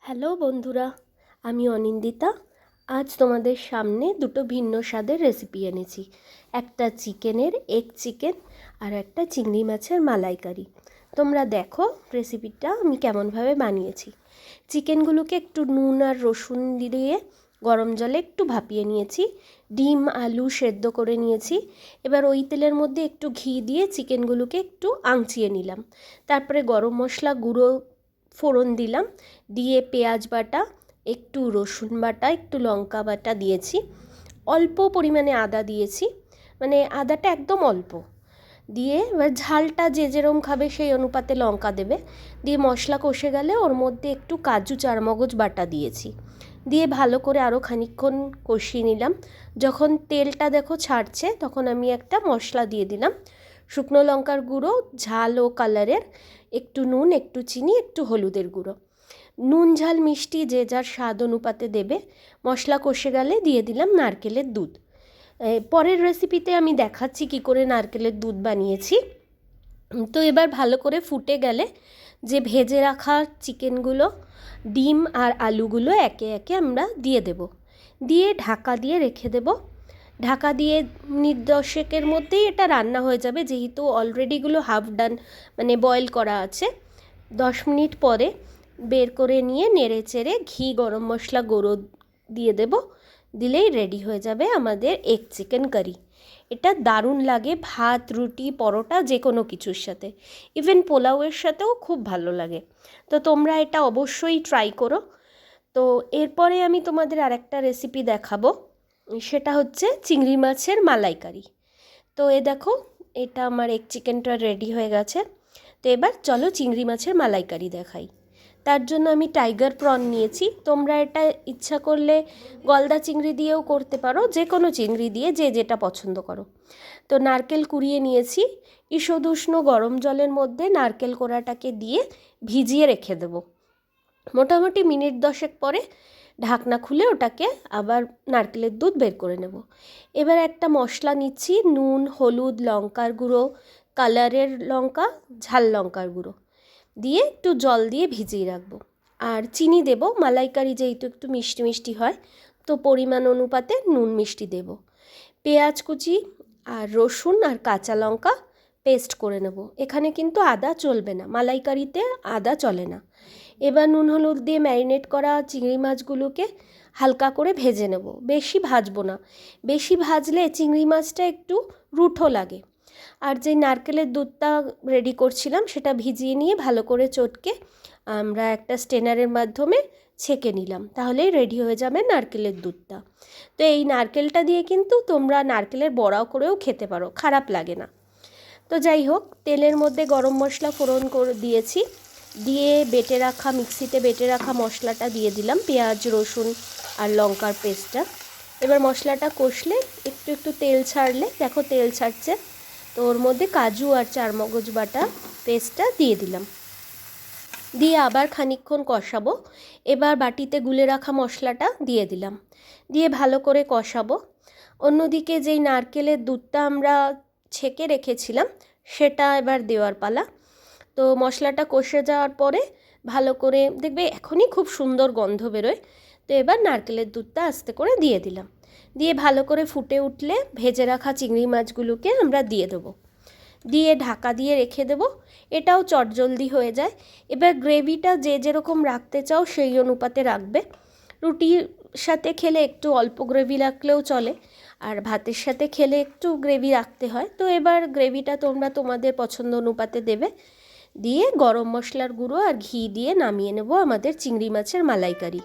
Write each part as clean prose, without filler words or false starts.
Hello বন্ধুরা, আমি অনিন্দিতা। আজ তোমাদের সামনে দুটো ভিন্ন স্বাদের রেসিপি এনেছি। একটা চিকেনের এগ চিকেন আর একটা চিংড়ি মাছের মালাইকারি। তোমরা দেখো রেসিপিটা আমি কেমনভাবে বানিয়েছি। চিকেনগুলোকে একটু নুন আর রসুন দিয়ে গরম জলে একটু ভাপিয়ে নিয়েছি। ডিম আলু সেদ্ধ করে নিয়েছি। এবার ওই তেলের মধ্যে একটু ঘি দিয়ে চিকেনগুলোকে একটু আঁচিয়ে নিলাম। তারপরে গরম মশলা গুঁড়ো ফোড়ন দিলাম, দিয়ে পেঁয়াজ বাটা, একটু রসুন বাটা, একটু লঙ্কা বাটা দিয়েছি। অল্প পরিমাণে আদা দিয়েছি, মানে আদাটা একদম অল্প দিয়ে এবার ঝালটা যে যেরকম খাবে সেই অনুপাতে লঙ্কা দেবে। দিয়ে মশলা কষে গেলে ওর মধ্যে একটু কাজু চারমগজ বাটা দিয়েছি, দিয়ে ভালো করে আরও খানিকক্ষণ কষিয়ে নিলাম। যখন তেলটা দেখো ছাড়ছে তখন আমি একটা মশলা দিয়ে দিলাম, শুকনো লঙ্কার গুঁড়ো, ঝাল ও কালারের, একটু নুন, একটু চিনি, একটু হলুদের গুঁড়ো। নুন ঝাল মিষ্টি যে যার স্বাদ অনুপাতে দেবে। মশলা কষে গেলে দিয়ে দিলাম নারকেলের দুধ। পরের রেসিপিতে আমি দেখাচ্ছি কী করে নারকেলের দুধ বানিয়েছি। তো এবার ভালো করে ফুটে গেলে যে ভেজে রাখা চিকেনগুলো, ডিম আর আলুগুলো একে একে আমরা দিয়ে দেব, দিয়ে ঢাকা দিয়ে রেখে দেব। ঢাকা দিয়ে মিনিট 10 মধ্যেই এটা রান্না হয়ে যাবে, যেহেতু অলরেডিগুলো হাফ ডান, মানে বয়েল করা আছে। 10 মিনিট পরে বের করে নিয়ে নেড়ে চেড়ে ঘি গরম মশলা গুঁড়ো দিয়ে দেব, দিলেই রেডি হয়ে যাবে আমাদের এগ চিকেন কারি। এটা দারুণ লাগে ভাত, রুটি, পরোটা, যে কোনো কিছুর সাথে, ইভেন পোলাওয়ের সাথেও খুব ভালো লাগে। তো তোমরা এটা অবশ্যই ট্রাই করো। তো এরপরে আমি তোমাদের আরেকটা রেসিপি দেখাবো, সেটা হচ্ছে চিংড়ি মাছের মালাইকারি। তো দেখো এটা আমার এগ চিকেনটা রেডি হয়ে গেছে। তো এবার চলো চিংড়ি মাছের মালাইকারি দেখাই। তার জন্য আমি টাইগার প্রন নিয়েছি। তোমরা এটা ইচ্ছা করলে গলদা চিংড়ি দিয়েও করতে পারো, যে কোনো চিংড়ি দিয়ে যে যেটা পছন্দ করো। তো নারকেল কুড়িয়ে নিয়েছি। ঈষদুষ্ণ গরম জলের মধ্যে নারকেল কোড়াটাকে দিয়ে ভিজিয়ে রেখে দেবো। মোটামুটি মিনিট 10 পরে ঢাকনা খুলে ওটাকে আবার নারকেলের দুধ বের করে নেব। এবার একটা মশলা নিচ্ছি, নুন, হলুদ, লঙ্কার গুঁড়ো, কালারের লঙ্কা, ঝাল লঙ্কার গুঁড়ো দিয়ে একটু জল দিয়ে ভিজিয়ে রাখবো। আর চিনি দেব, মালাইকারি যেহেতু একটু মিষ্টি মিষ্টি হয়, তো পরিমাণ অনুপাতে নুন মিষ্টি দেব। পেঁয়াজ কুচি আর রসুন আর কাঁচা লঙ্কা পেস্ট করে নেব। এখানে কিন্তু আদা চলবে না, মালাইকারিতে আদা চলে না। এবার নুন হলুদ দিয়ে ম্যারিনেট করা চিংড়ি মাছগুলোকে হালকা করে ভেজে নেব, বেশি ভাজবো না। বেশি ভাজলে চিংড়ি মাছটা একটু রুঠো লাগে। আর যে নারকেলের দুধটা রেডি করছিলাম সেটা ভিজিয়ে নিয়ে ভালো করে চটকে আমরা একটা স্টেনারের মাধ্যমে ছেঁকে নিলাম, তাহলেই রেডি হয়ে যাবে নারকেলের দুধটা। তো এই নারকেলটা দিয়ে কিন্তু তোমরা নারকেলের বড়াও করেও খেতে পারো, খারাপ লাগে না। তো যাই হোক, তেলের মধ্যে গরম মশলা ফোড়ন করে দিয়েছি, দিয়ে বেটে রাখা, মিক্সিতে বেটে রাখা মশলাটা দিয়ে দিলাম, পেঁয়াজ রসুন আর লঙ্কার পেস্টটা। এবার মশলাটা কষলে একটু একটু তেল ছাড়লে, দেখো তেল ছাড়ছে, তো ওর মধ্যে কাজু আর চারমগজ বাটা পেস্টটা দিয়ে দিলাম, দিয়ে আবার খানিকক্ষণ কষাবো। এবার বাটিতে গুলে রাখা মশলাটা দিয়ে দিলাম, দিয়ে ভালো করে কষাবো। অন্যদিকে যেই নারকেলের দুধটা আমরা ছেঁকে রেখেছিলাম সেটা এবার দেওয়ার পালা। তো মশলাটা কষে যাওয়ার পরে ভালো করে দেখবে এখনই খুব সুন্দর গন্ধ বেরোয়। তো এবার নারকেলের দুধটা আস্তে করে দিয়ে দিলাম, দিয়ে ভালো করে ফুটে উঠলে ভেজে রাখা চিংড়ি মাছগুলোকে আমরা দিয়ে দেবো, দিয়ে ঢাকা দিয়ে রেখে দেবো। এটাও চটজলদি হয়ে যায়। এবার গ্রেভিটা যে যেরকম রাখতে চাও সেই অনুপাতে রাখবে। রুটির সাথে খেলে একটু অল্প গ্রেভি রাখলেও চলে, আর ভাতের সাথে খেলে একটু গ্রেভি রাখতে হয়। তো এবার গ্রেভিটা তোমরা তোমাদের পছন্দ অনুপাতে দেবে, দিয়ে গরম মশলার গুঁড়ো আর ঘি দিয়ে নামিয়ে নেব আমাদের চিংড়ি মাছের মালাইকারি।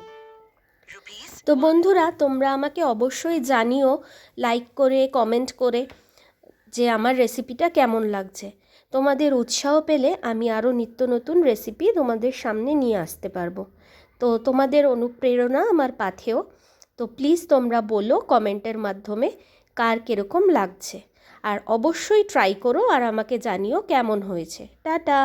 তো বন্ধুরা, তোমরা আমাকে অবশ্যই জানিও লাইক করে, কমেন্ট করে, যে আমার রেসিপিটা কেমন লাগছে। তোমাদের উৎসাহ পেলে আমি আরও নিত্য নতুন রেসিপি তোমাদের সামনে নিয়ে আসতে পারবো। তো তোমাদের অনুপ্রেরণা আমার পাথেয়। তো প্লিজ তোমরা বলো কমেন্টের মাধ্যমে কার কীরকম লাগছে, আর অবশ্যই ট্রাই করো আর আমাকে জানিও কেমন হয়েছে। টাটা।